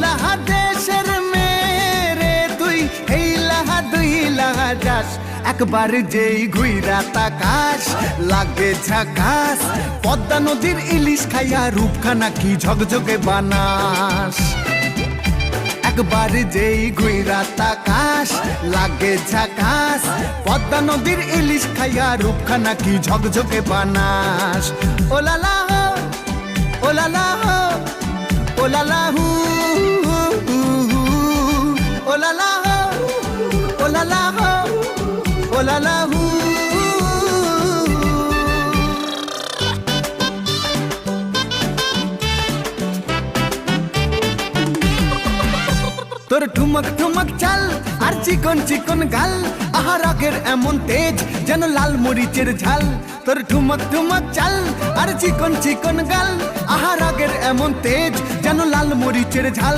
লাহা দেশের মেরে তুই এই লাহা দুই লাহা যাস একবার যেই ঘুইরা তাকাস লাগে ঝাকাস পদ্মা নদীর ইলিশ খাইয়া রূপখানা কি ঝকঝকে বানাস একবার যেই ঘুইরা তাকাস লাগে ঝাকাস পদ্মা নদীর ইলিশ খাইয়া রূপখানা কি ঝকঝকে বানাস ও লালা হো ও লালা হো ও লালা হু ও লালা হো ও লালা হো ও লালা হু তোর ঠুমক ঠুমক চাল আর চিকন চিকন গাল আহার আগের এমন তেজ যেন লাল মরিচের ঝাল তোর ঠুমক ঠুমক চাল আর চিকন চিকন গাল আহার আগের এমন তেজ যেন লাল মরিচের ঝাল